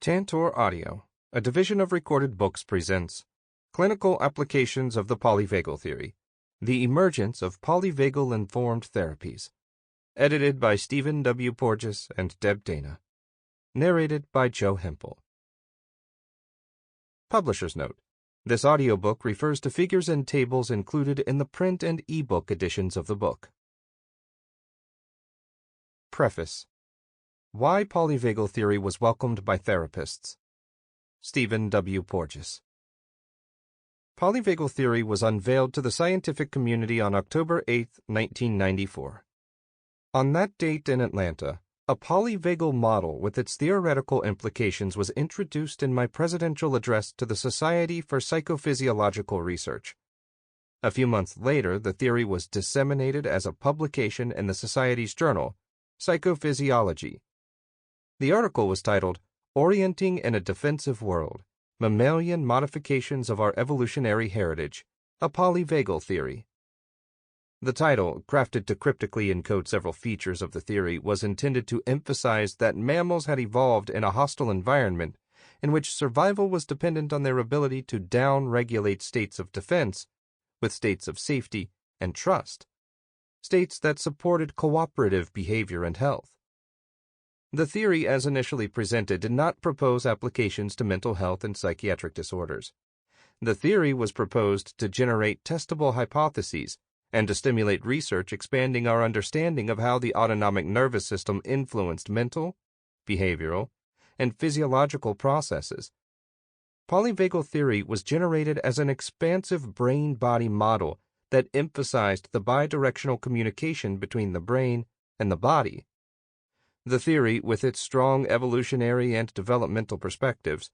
Tantor Audio, a division of Recorded Books, presents Clinical Applications of the Polyvagal Theory, The Emergence of Polyvagal-Informed Therapies, edited by Stephen W. Porges and Deb Dana, narrated by Joe Hempel. Publisher's Note: this audiobook refers to figures and tables included in the print and e-book editions of the book. Preface: Why Polyvagal Theory was welcomed by therapists. Stephen W. Porges. Polyvagal Theory was unveiled to the scientific community on October 8, 1994. On that date in Atlanta, a polyvagal model with its theoretical implications was introduced in my presidential address to the Society for Psychophysiological Research. A few months later, the theory was disseminated as a publication in the Society's journal, Psychophysiology. The article was titled, "Orienting in a Defensive World, Mammalian Modifications of Our Evolutionary Heritage, a Polyvagal Theory." The title, crafted to cryptically encode several features of the theory, was intended to emphasize that mammals had evolved in a hostile environment in which survival was dependent on their ability to down-regulate states of defense with states of safety and trust, states that supported cooperative behavior and health. The theory, as initially presented, did not propose applications to mental health and psychiatric disorders. The theory was proposed to generate testable hypotheses and to stimulate research expanding our understanding of how the autonomic nervous system influenced mental, behavioral, and physiological processes. Polyvagal theory was generated as an expansive brain-body model that emphasized the bidirectional communication between the brain and the body. The theory, with its strong evolutionary and developmental perspectives,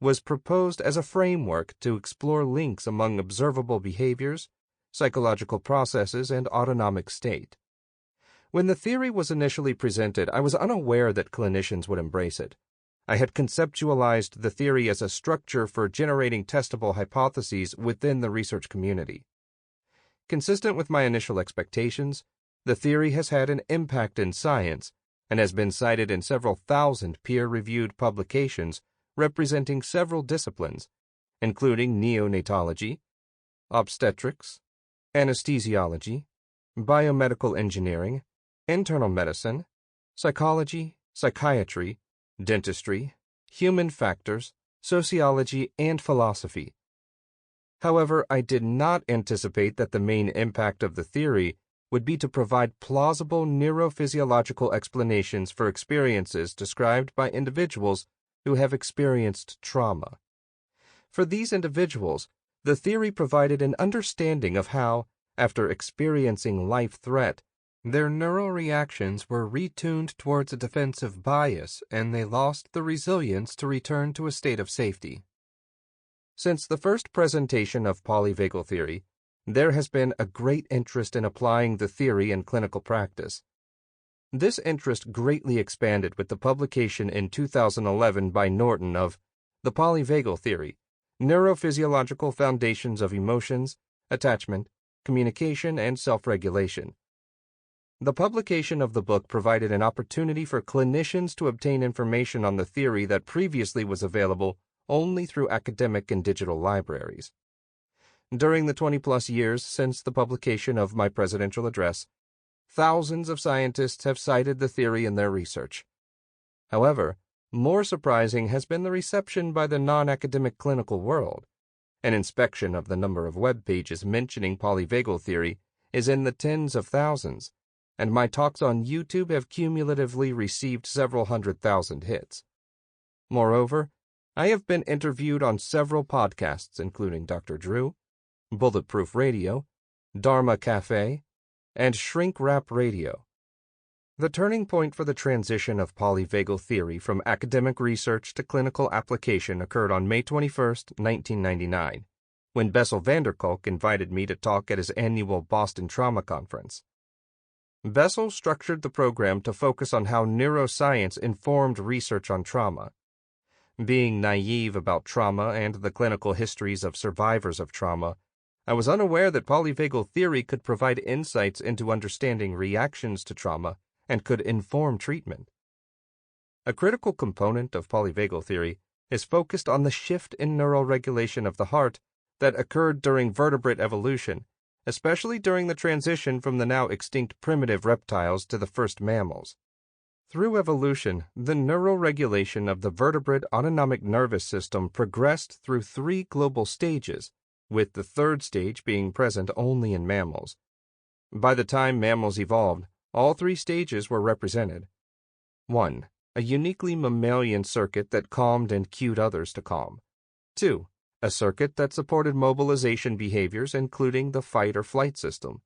was proposed as a framework to explore links among observable behaviors, psychological processes, and autonomic state. When the theory was initially presented, I was unaware that clinicians would embrace it. I had conceptualized the theory as a structure for generating testable hypotheses within the research community. Consistent with my initial expectations, the theory has had an impact in science and has been cited in several thousand peer-reviewed publications representing several disciplines, including neonatology, obstetrics, anesthesiology, biomedical engineering, internal medicine, psychology, psychiatry, dentistry, human factors, sociology, and philosophy. However, I did not anticipate that the main impact of the theory would be to provide plausible neurophysiological explanations for experiences described by individuals who have experienced trauma. For these individuals, the theory provided an understanding of how, after experiencing life threat, their neural reactions were retuned towards a defensive bias and they lost the resilience to return to a state of safety. Since the first presentation of polyvagal theory, there has been a great interest in applying the theory in clinical practice. This interest greatly expanded with the publication in 2011 by Norton of The Polyvagal Theory, Neurophysiological Foundations of Emotions, Attachment, Communication, and Self-Regulation. The publication of the book provided an opportunity for clinicians to obtain information on the theory that previously was available only through academic and digital libraries. During the 20-plus years since the publication of my presidential address, thousands of scientists have cited the theory in their research. However, more surprising has been the reception by the non-academic clinical world. An inspection of the number of web pages mentioning polyvagal theory is in the tens of thousands, and my talks on YouTube have cumulatively received several 100,000 hits. Moreover, I have been interviewed on several podcasts, including Dr. Drew, Bulletproof Radio, Dharma Cafe, and Shrink Wrap Radio. The turning point for the transition of polyvagal theory from academic research to clinical application occurred on May 21, 1999, when Bessel van der Kolk invited me to talk at his annual Boston Trauma Conference. Bessel structured the program to focus on how neuroscience informed research on trauma. Being naive about trauma and the clinical histories of survivors of trauma, I was unaware that polyvagal theory could provide insights into understanding reactions to trauma and could inform treatment. A critical component of polyvagal theory is focused on the shift in neural regulation of the heart that occurred during vertebrate evolution, especially during the transition from the now extinct primitive reptiles to the first mammals. Through evolution, the neural regulation of the vertebrate autonomic nervous system progressed through 3 global stages, with the third stage being present only in mammals. By the time mammals evolved, all 3 stages were represented. 1. A uniquely mammalian circuit that calmed and cued others to calm. 2. A circuit that supported mobilization behaviors, including the fight or flight system.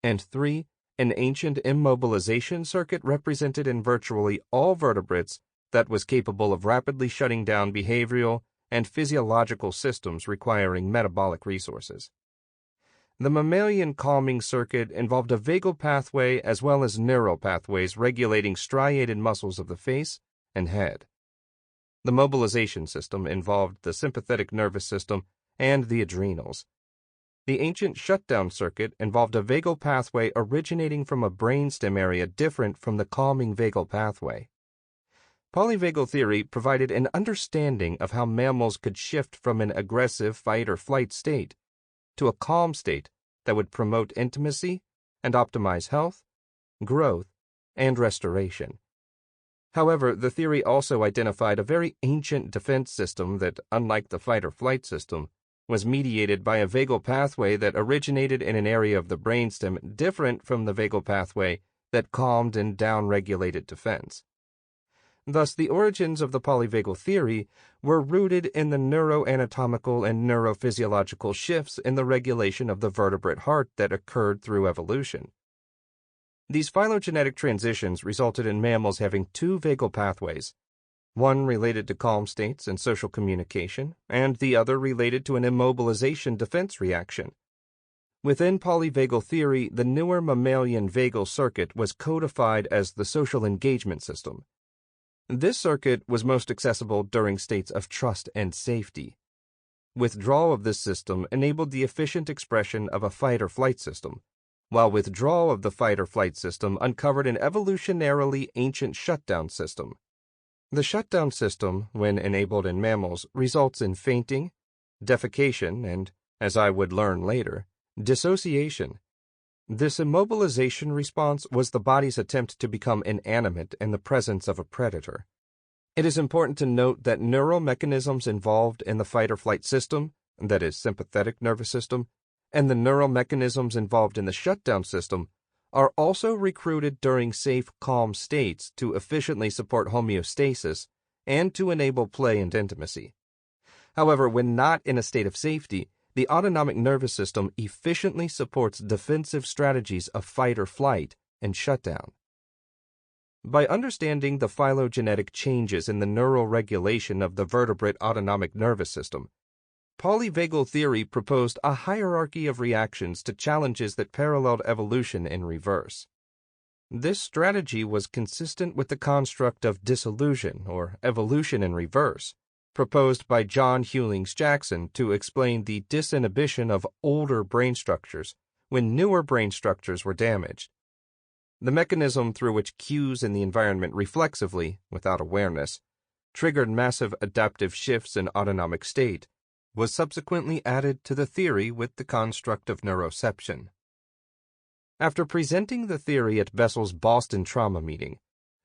And 3. An ancient immobilization circuit represented in virtually all vertebrates that was capable of rapidly shutting down behavioral and physiological systems requiring metabolic resources. The mammalian calming circuit involved a vagal pathway as well as neural pathways regulating striated muscles of the face and head. The mobilization system involved the sympathetic nervous system and the adrenals. The ancient shutdown circuit involved a vagal pathway originating from a brainstem area different from the calming vagal pathway. Polyvagal theory provided an understanding of how mammals could shift from an aggressive fight or flight state to a calm state that would promote intimacy and optimize health, growth, and restoration. However, the theory also identified a very ancient defense system that, unlike the fight or flight system, was mediated by a vagal pathway that originated in an area of the brainstem different from the vagal pathway that calmed and down-regulated defense. Thus, the origins of the polyvagal theory were rooted in the neuroanatomical and neurophysiological shifts in the regulation of the vertebrate heart that occurred through evolution. These phylogenetic transitions resulted in mammals having 2 vagal pathways, one related to calm states and social communication, and the other related to an immobilization defense reaction. Within polyvagal theory, the newer mammalian vagal circuit was codified as the social engagement system. This circuit was most accessible during states of trust and safety. Withdrawal of this system enabled the efficient expression of a fight or flight system, while withdrawal of the fight or flight system uncovered an evolutionarily ancient shutdown system. The shutdown system, when enabled in mammals, results in fainting, defecation, and, as I would learn later, dissociation. This immobilization response was the body's attempt to become inanimate in the presence of a predator. It is important to note that neural mechanisms involved in the fight or flight system, that is, sympathetic nervous system, and the neural mechanisms involved in the shutdown system are also recruited during safe, calm states to efficiently support homeostasis and to enable play and intimacy. However, when not in a state of safety, the autonomic nervous system efficiently supports defensive strategies of fight or flight and shutdown. By understanding the phylogenetic changes in the neural regulation of the vertebrate autonomic nervous system, polyvagal theory proposed a hierarchy of reactions to challenges that paralleled evolution in reverse. This strategy was consistent with the construct of dissolution, or evolution in reverse, proposed by John Hewlings Jackson to explain the disinhibition of older brain structures when newer brain structures were damaged. The mechanism through which cues in the environment reflexively, without awareness, triggered massive adaptive shifts in autonomic state, was subsequently added to the theory with the construct of neuroception. After presenting the theory at Bessel's Boston trauma meeting,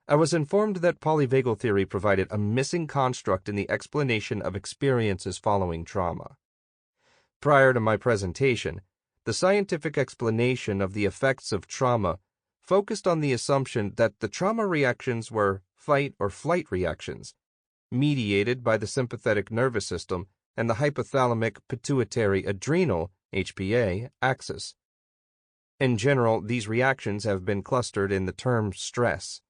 I was informed that polyvagal theory provided a missing construct in the explanation of experiences following trauma. Prior to my presentation, the scientific explanation of the effects of trauma focused on the assumption that the trauma reactions were fight or flight reactions, mediated by the sympathetic nervous system and the hypothalamic pituitary adrenal HPA axis. In general, these reactions have been clustered in the term stress.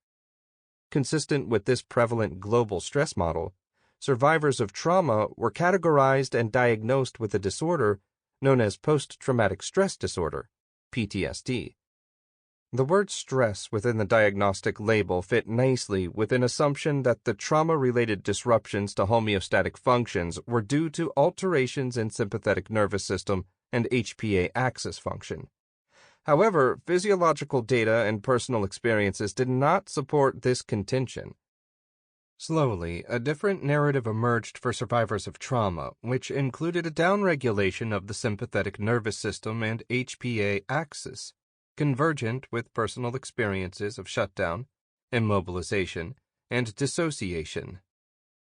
Consistent with this prevalent global stress model, survivors of trauma were categorized and diagnosed with a disorder known as post-traumatic stress disorder, PTSD. The word stress within the diagnostic label fit nicely with an assumption that the trauma-related disruptions to homeostatic functions were due to alterations in sympathetic nervous system and HPA axis function. However, physiological data and personal experiences did not support this contention. Slowly, a different narrative emerged for survivors of trauma, which included a downregulation of the sympathetic nervous system and HPA axis, convergent with personal experiences of shutdown, immobilization, and dissociation.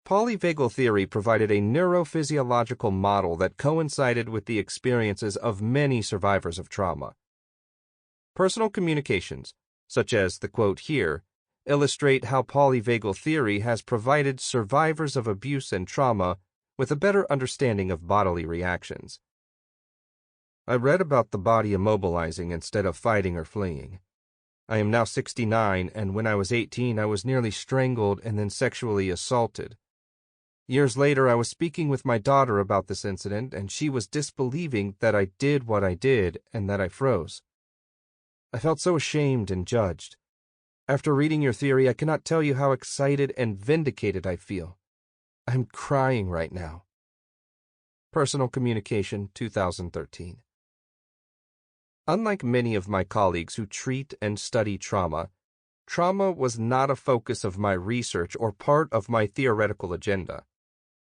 Polyvagal theory provided a neurophysiological model that coincided with the experiences of many survivors of trauma. Personal communications, such as the quote here, illustrate how polyvagal theory has provided survivors of abuse and trauma with a better understanding of bodily reactions. I read about the body immobilizing instead of fighting or fleeing. I am now 69, and when I was 18, I was nearly strangled and then sexually assaulted. Years later, I was speaking with my daughter about this incident, and she was disbelieving that I did what I did and that I froze. I felt so ashamed and judged. After reading your theory, I cannot tell you how excited and vindicated I feel. I'm crying right now. Personal Communication, 2013. Unlike many of my colleagues who treat and study trauma, trauma was not a focus of my research or part of my theoretical agenda.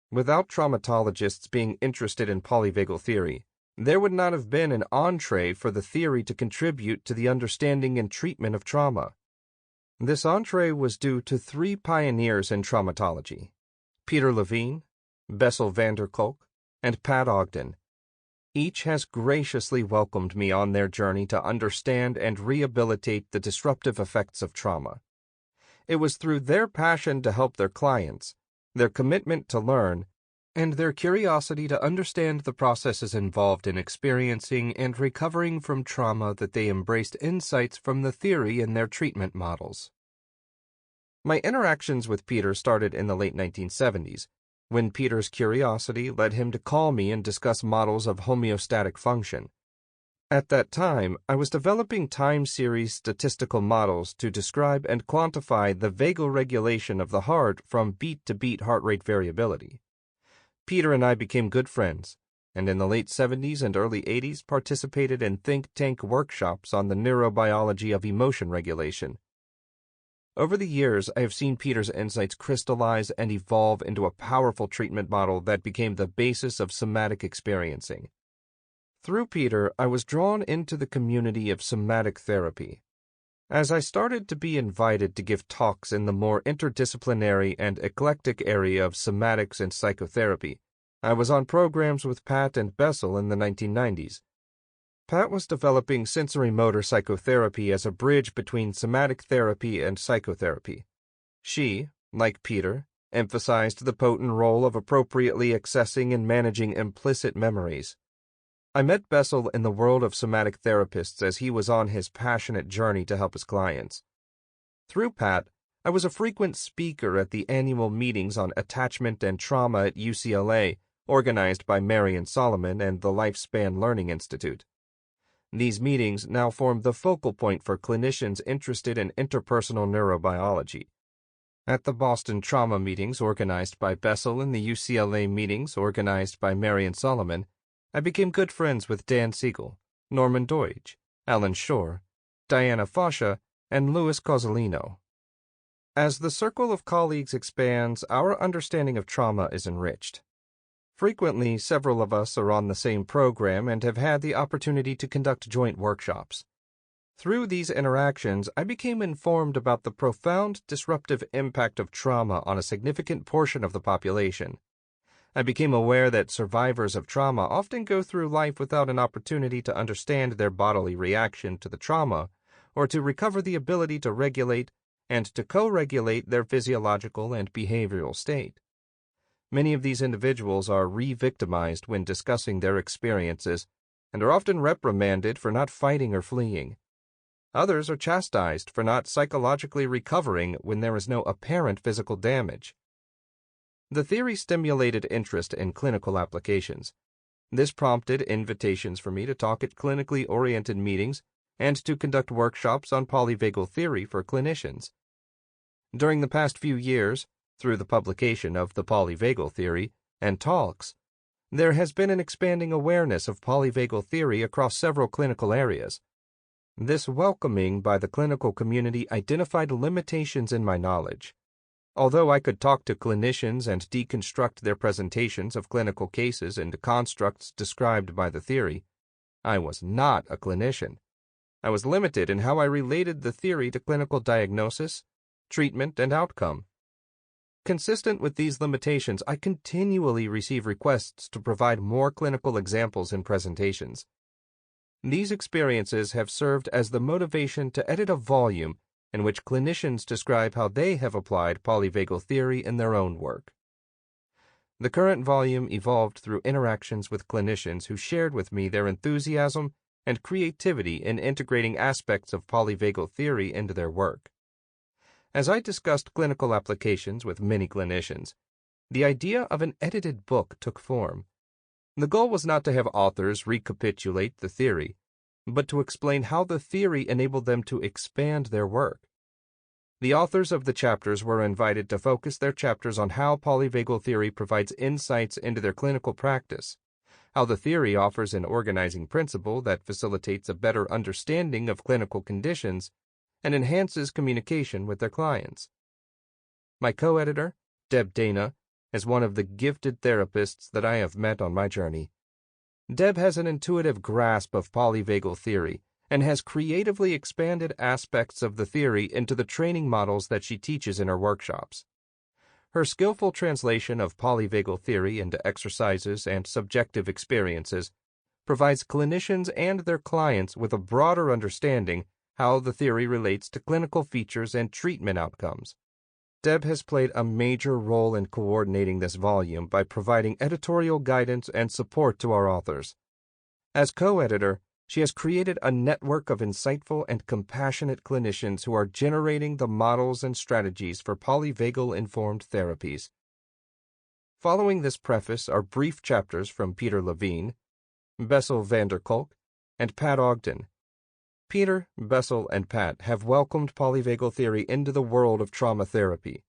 Without traumatologists being interested in polyvagal theory, there would not have been an entree for the theory to contribute to the understanding and treatment of trauma. This entree was due to three pioneers in traumatology: Peter Levine, Bessel van der Kolk, and Pat Ogden. Each has graciously welcomed me on their journey to understand and rehabilitate the disruptive effects of trauma. It was through their passion to help their clients, their commitment to learn, and their curiosity to understand the processes involved in experiencing and recovering from trauma that they embraced insights from the theory in their treatment models. My interactions with Peter started in the late 1970s, when Peter's curiosity led him to call me and discuss models of homeostatic function. At that time, I was developing time series statistical models to describe and quantify the vagal regulation of the heart from beat-to-beat heart rate variability. Peter and I became good friends, and in the late 70s and early 80s participated in think tank workshops on the neurobiology of emotion regulation. Over the years, I have seen Peter's insights crystallize and evolve into a powerful treatment model that became the basis of somatic experiencing. Through Peter, I was drawn into the community of somatic therapy. As I started to be invited to give talks in the more interdisciplinary and eclectic area of somatics and psychotherapy, I was on programs with Pat and Bessel in the 1990s. Pat was developing sensory-motor psychotherapy as a bridge between somatic therapy and psychotherapy. She, like Peter, emphasized the potent role of appropriately accessing and managing implicit memories. I met Bessel in the world of somatic therapists as he was on his passionate journey to help his clients. Through Pat, I was a frequent speaker at the annual meetings on attachment and trauma at UCLA, organized by Marion Solomon and the Lifespan Learning Institute. These meetings now form the focal point for clinicians interested in interpersonal neurobiology. At the Boston trauma meetings organized by Bessel and the UCLA meetings organized by Marion Solomon, I became good friends with Dan Siegel, Norman Deutsch, Alan Shore, Diana Fascia, and Louis Cozolino. As the circle of colleagues expands, our understanding of trauma is enriched. Frequently, several of us are on the same program and have had the opportunity to conduct joint workshops. Through these interactions, I became informed about the profound disruptive impact of trauma on a significant portion of the population. I became aware that survivors of trauma often go through life without an opportunity to understand their bodily reaction to the trauma or to recover the ability to regulate and to co-regulate their physiological and behavioral state. Many of these individuals are re-victimized when discussing their experiences and are often reprimanded for not fighting or fleeing. Others are chastised for not psychologically recovering when there is no apparent physical damage. The theory stimulated interest in clinical applications. This prompted invitations for me to talk at clinically oriented meetings and to conduct workshops on polyvagal theory for clinicians. During the past few years, through the publication of the Polyvagal Theory and talks, there has been an expanding awareness of polyvagal theory across several clinical areas. This welcoming by the clinical community identified limitations in my knowledge. Although I could talk to clinicians and deconstruct their presentations of clinical cases into constructs described by the theory, I was not a clinician. I was limited in how I related the theory to clinical diagnosis, treatment, and outcome. Consistent with these limitations, I continually receive requests to provide more clinical examples in presentations. These experiences have served as the motivation to edit a volume in which clinicians describe how they have applied polyvagal theory in their own work. The current volume evolved through interactions with clinicians who shared with me their enthusiasm and creativity in integrating aspects of polyvagal theory into their work. As I discussed clinical applications with many clinicians, the idea of an edited book took form. The goal was not to have authors recapitulate the theory, but to explain how the theory enabled them to expand their work. The authors of the chapters were invited to focus their chapters on how polyvagal theory provides insights into their clinical practice, how the theory offers an organizing principle that facilitates a better understanding of clinical conditions and enhances communication with their clients. My co-editor, Deb Dana, is one of the gifted therapists that I have met on my journey. Deb has an intuitive grasp of polyvagal theory and has creatively expanded aspects of the theory into the training models that she teaches in her workshops. Her skillful translation of polyvagal theory into exercises and subjective experiences provides clinicians and their clients with a broader understanding how the theory relates to clinical features and treatment outcomes. Deb has played a major role in coordinating this volume by providing editorial guidance and support to our authors. As co-editor, she has created a network of insightful and compassionate clinicians who are generating the models and strategies for polyvagal-informed therapies. Following this preface are brief chapters from Peter Levine, Bessel van der Kolk, and Pat Ogden. Peter, Bessel, and Pat have welcomed polyvagal theory into the world of trauma therapy.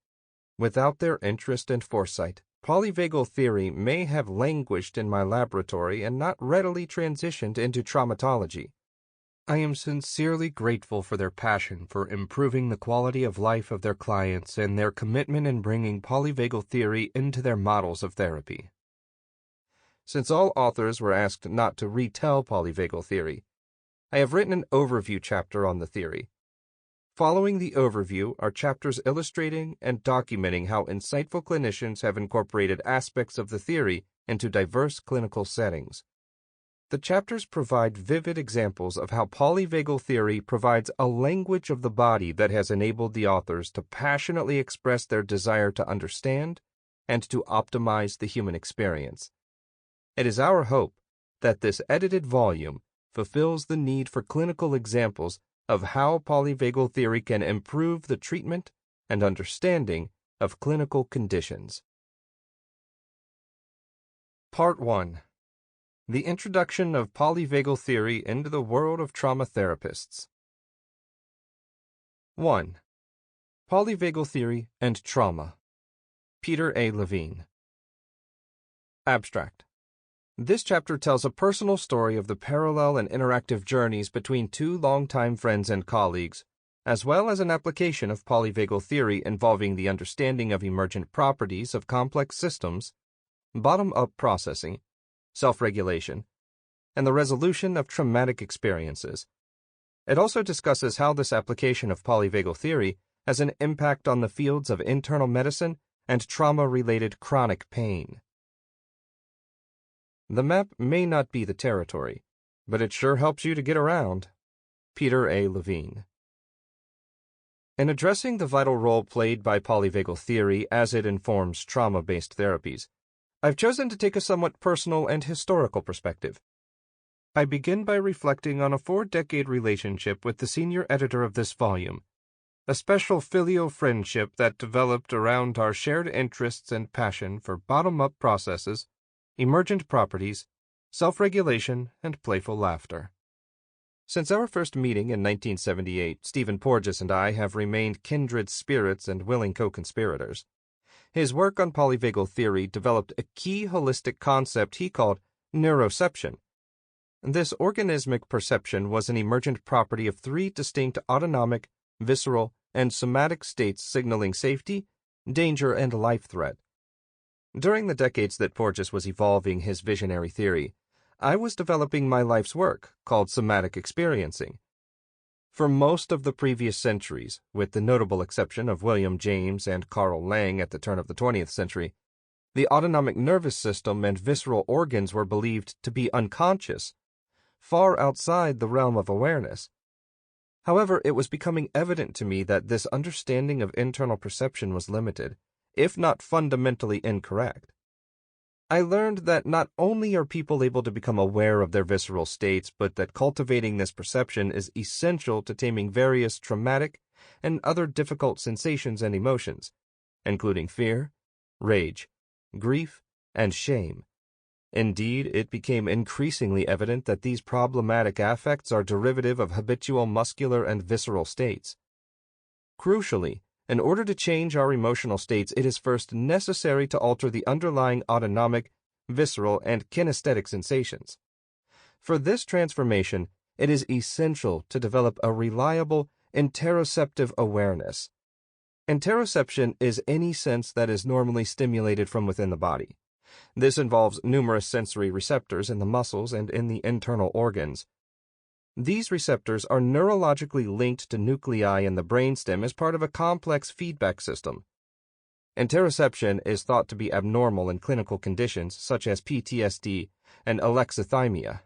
Without their interest and foresight, polyvagal theory may have languished in my laboratory and not readily transitioned into traumatology. I am sincerely grateful for their passion for improving the quality of life of their clients and their commitment in bringing polyvagal theory into their models of therapy. Since all authors were asked not to retell polyvagal theory, I have written an overview chapter on the theory. Following the overview are chapters illustrating and documenting how insightful clinicians have incorporated aspects of the theory into diverse clinical settings. The chapters provide vivid examples of how polyvagal theory provides a language of the body that has enabled the authors to passionately express their desire to understand and to optimize the human experience. It is our hope that this edited volume fulfills the need for clinical examples of how polyvagal theory can improve the treatment and understanding of clinical conditions. Part 1. The Introduction of Polyvagal Theory into the World of Trauma Therapists. 1. Polyvagal Theory and Trauma. Peter A. Levine. Abstract. This chapter tells a personal story of the parallel and interactive journeys between two longtime friends and colleagues, as well as an application of polyvagal theory involving the understanding of emergent properties of complex systems, bottom-up processing, self-regulation, and the resolution of traumatic experiences. It also discusses how this application of polyvagal theory has an impact on the fields of internal medicine and trauma-related chronic pain. The map may not be the territory, but it sure helps you to get around. Peter A. Levine. In addressing the vital role played by polyvagal theory as it informs trauma-based therapies, I've chosen to take a somewhat personal and historical perspective. I begin by reflecting on a 4-decade relationship with the senior editor of this volume, a special filial friendship that developed around our shared interests and passion for bottom-up processes, emergent properties, self-regulation, and playful laughter. Since our first meeting in 1978, Stephen Porges and I have remained kindred spirits and willing co-conspirators. His work on polyvagal theory developed a key holistic concept he called neuroception. This organismic perception was an emergent property of 3 distinct autonomic, visceral, and somatic states signaling safety, danger, and life threat. During the decades that Porges was evolving his visionary theory, I was developing my life's work, called somatic experiencing. For most of the previous centuries, with the notable exception of William James and Carl Lang at the turn of the 20th century, the autonomic nervous system and visceral organs were believed to be unconscious, far outside the realm of awareness. However, it was becoming evident to me that this understanding of internal perception was limited, if not fundamentally incorrect. I learned that not only are people able to become aware of their visceral states, but that cultivating this perception is essential to taming various traumatic and other difficult sensations and emotions, including fear, rage, grief, and shame. Indeed, it became increasingly evident that these problematic affects are derivative of habitual muscular and visceral states. Crucially, in order to change our emotional states, it is first necessary to alter the underlying autonomic, visceral, and kinesthetic sensations. For this transformation, it is essential to develop a reliable interoceptive awareness. Interoception is any sense that is normally stimulated from within the body. This involves numerous sensory receptors in the muscles and in the internal organs. These receptors are neurologically linked to nuclei in the brainstem as part of a complex feedback system. Interoception is thought to be abnormal in clinical conditions such as PTSD and alexithymia.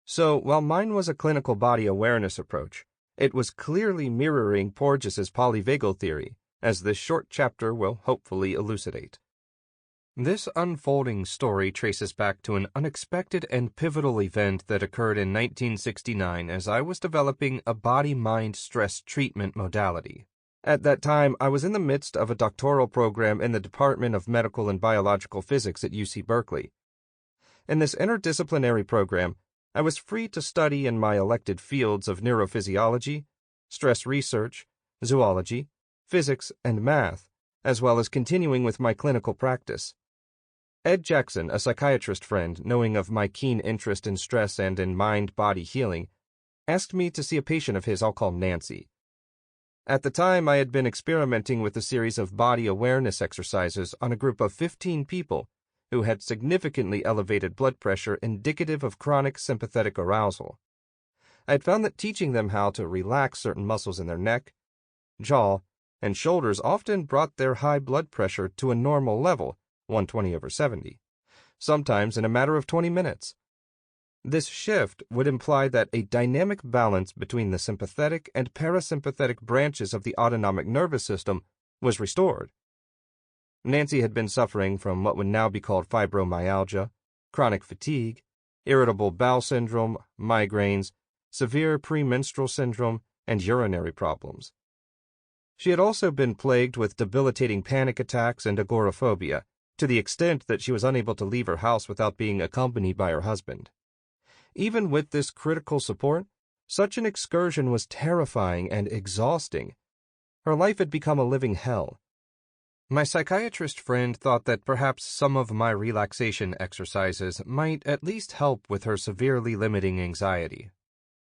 So, while mine was a clinical body awareness approach, it was clearly mirroring Porges's polyvagal theory, as this short chapter will hopefully elucidate. This unfolding story traces back to an unexpected and pivotal event that occurred in 1969 as I was developing a body-mind stress treatment modality. At that time, I was in the midst of a doctoral program in the Department of Medical and Biological Physics at UC Berkeley. In this interdisciplinary program, I was free to study in my elected fields of neurophysiology, stress research, zoology, physics, and math, as well as continuing with my clinical practice. Ed Jackson, a psychiatrist friend, knowing of my keen interest in stress and in mind-body healing, asked me to see a patient of his I'll call Nancy. At the time, I had been experimenting with a series of body awareness exercises on a group of 15 people who had significantly elevated blood pressure indicative of chronic sympathetic arousal. I had found that teaching them how to relax certain muscles in their neck, jaw, and shoulders often brought their high blood pressure to a normal level, 120/70, sometimes in a matter of 20 minutes. This shift would imply that a dynamic balance between the sympathetic and parasympathetic branches of the autonomic nervous system was restored. Nancy had been suffering from what would now be called fibromyalgia, chronic fatigue, irritable bowel syndrome, migraines, severe premenstrual syndrome, and urinary problems. She had also been plagued with debilitating panic attacks and agoraphobia, to the extent that she was unable to leave her house without being accompanied by her husband. Even with this critical support, such an excursion was terrifying and exhausting. Her life had become a living hell. My psychiatrist friend thought that perhaps some of my relaxation exercises might at least help with her severely limiting anxiety.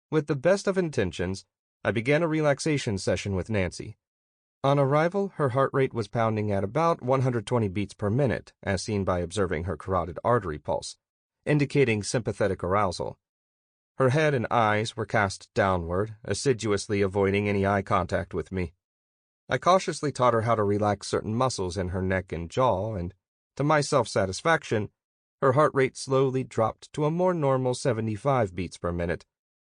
With the best of intentions, I began a relaxation session with Nancy. On arrival, her heart rate was pounding at about 120 beats per minute, as seen by observing her carotid artery pulse, indicating sympathetic arousal. Her head and eyes were cast downward, assiduously avoiding any eye contact with me. I cautiously taught her how to relax certain muscles in her neck and jaw, and, to my self-satisfaction, her heart rate slowly dropped to a more normal 75 beats per minute,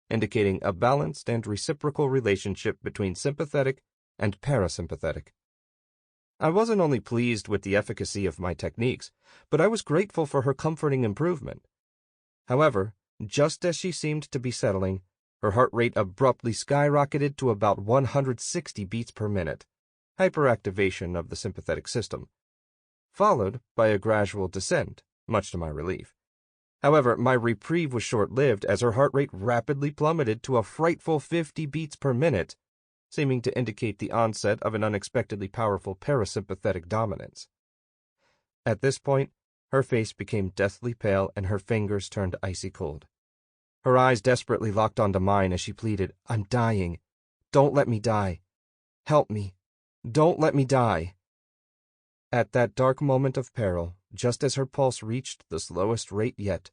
indicating a balanced and reciprocal relationship between sympathetic and parasympathetic. I wasn't only pleased with the efficacy of my techniques, but I was grateful for her comforting improvement. However, just as she seemed to be settling, her heart rate abruptly skyrocketed to about 160 beats per minute, hyperactivation of the sympathetic system, followed by a gradual descent, much to my relief. However, my reprieve was short-lived as her heart rate rapidly plummeted to a frightful 50 beats per minute, seeming to indicate the onset of an unexpectedly powerful parasympathetic dominance. At this point, her face became deathly pale and her fingers turned icy cold. Her eyes desperately locked onto mine as she pleaded, "I'm dying. Don't let me die. Help me. Don't let me die." At that dark moment of peril, just as her pulse reached the slowest rate yet,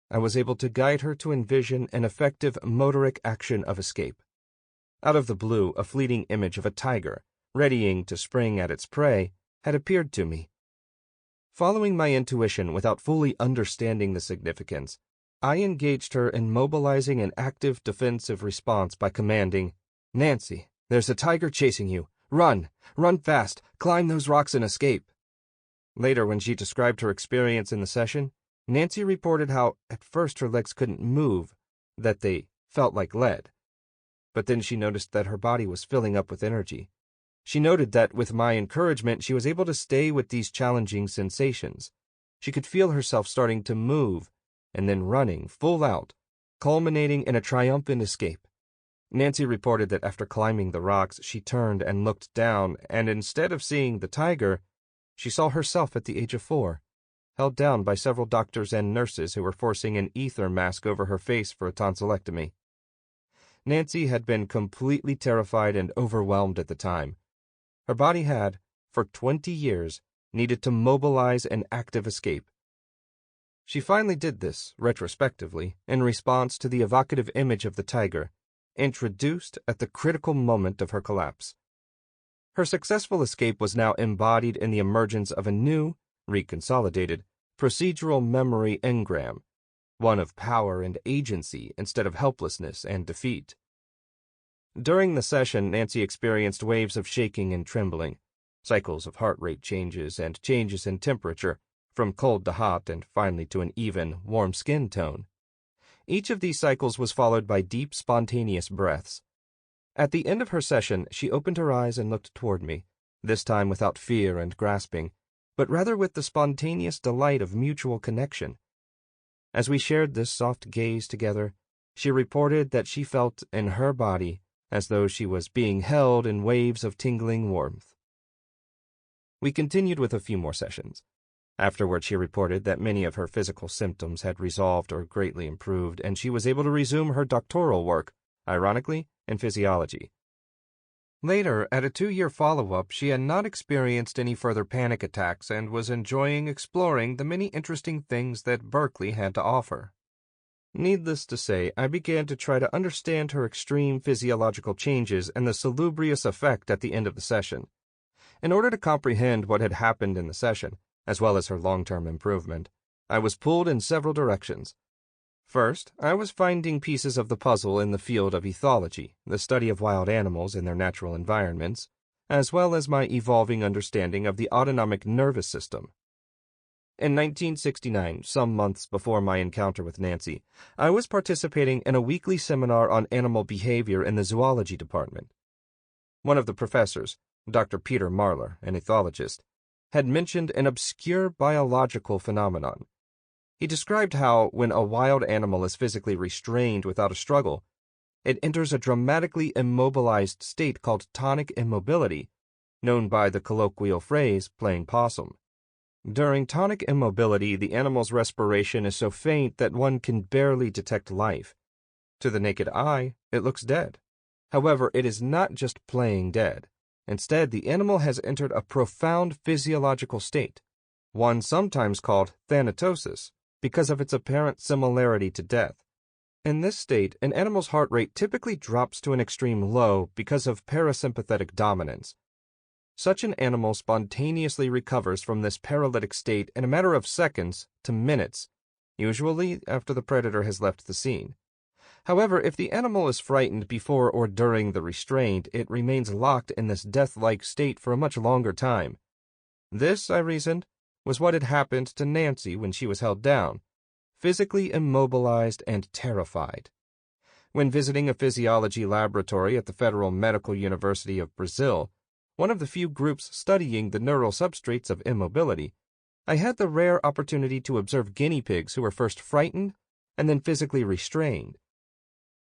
I was able to guide her to envision an effective motoric action of escape. Out of the blue, a fleeting image of a tiger, readying to spring at its prey, had appeared to me. Following my intuition without fully understanding the significance, I engaged her in mobilizing an active defensive response by commanding, "Nancy, there's a tiger chasing you. Run! Run fast! Climb those rocks and escape!" Later, when she described her experience in the session, Nancy reported how, at first, her legs couldn't move, that they felt like lead. But then she noticed that her body was filling up with energy. She noted that, with my encouragement, she was able to stay with these challenging sensations. She could feel herself starting to move, and then running, full out, culminating in a triumphant escape. Nancy reported that after climbing the rocks, she turned and looked down, and instead of seeing the tiger, she saw herself at the age of 4, held down by several doctors and nurses who were forcing an ether mask over her face for a tonsillectomy. Nancy had been completely terrified and overwhelmed at the time. Her body had, for 20 years, needed to mobilize an active escape. She finally did this, retrospectively, in response to the evocative image of the tiger, introduced at the critical moment of her collapse. Her successful escape was now embodied in the emergence of a new, reconsolidated, procedural memory engram, one of power and agency instead of helplessness and defeat. During the session, Nancy experienced waves of shaking and trembling, cycles of heart rate changes and changes in temperature, from cold to hot and finally to an even, warm skin tone. Each of these cycles was followed by deep, spontaneous breaths. At the end of her session, she opened her eyes and looked toward me, this time without fear and grasping, but rather with the spontaneous delight of mutual connection. As we shared this soft gaze together, she reported that she felt in her body as though she was being held in waves of tingling warmth. We continued with a few more sessions. Afterward, she reported that many of her physical symptoms had resolved or greatly improved, and she was able to resume her doctoral work, ironically, in physiology. Later, at a 2-year follow-up, she had not experienced any further panic attacks and was enjoying exploring the many interesting things that Berkeley had to offer. Needless to say, I began to try to understand her extreme physiological changes and the salubrious effect at the end of the session. In order to comprehend what had happened in the session, as well as her long-term improvement, I was pulled in several directions. First, I was finding pieces of the puzzle in the field of ethology, the study of wild animals in their natural environments, as well as my evolving understanding of the autonomic nervous system. In 1969, some months before my encounter with Nancy, I was participating in a weekly seminar on animal behavior in the zoology department. One of the professors, Dr. Peter Marler, an ethologist, had mentioned an obscure biological phenomenon. He described how, when a wild animal is physically restrained without a struggle, it enters a dramatically immobilized state called tonic immobility, known by the colloquial phrase playing possum. During tonic immobility, the animal's respiration is so faint that one can barely detect life. To the naked eye, it looks dead. However, it is not just playing dead. Instead, the animal has entered a profound physiological state, one sometimes called thanatosis, because of its apparent similarity to death. In this state, an animal's heart rate typically drops to an extreme low because of parasympathetic dominance. Such an animal spontaneously recovers from this paralytic state in a matter of seconds to minutes, usually after the predator has left the scene. However, if the animal is frightened before or during the restraint, it remains locked in this death-like state for a much longer time. This, I reasoned, was what had happened to Nancy when she was held down, physically immobilized and terrified. When visiting a physiology laboratory at the Federal Medical University of Brazil, one of the few groups studying the neural substrates of immobility, I had the rare opportunity to observe guinea pigs who were first frightened and then physically restrained.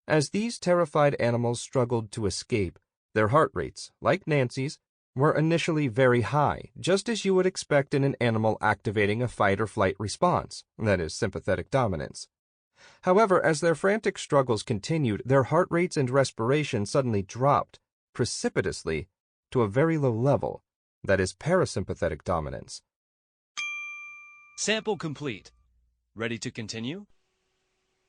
As these terrified animals struggled to escape, their heart rates, like Nancy's, were initially very high, just as you would expect in an animal activating a fight-or-flight response, that is, sympathetic dominance. However, as their frantic struggles continued, their heart rates and respiration suddenly dropped, precipitously, to a very low level, that is parasympathetic dominance. Sample complete. Ready to continue?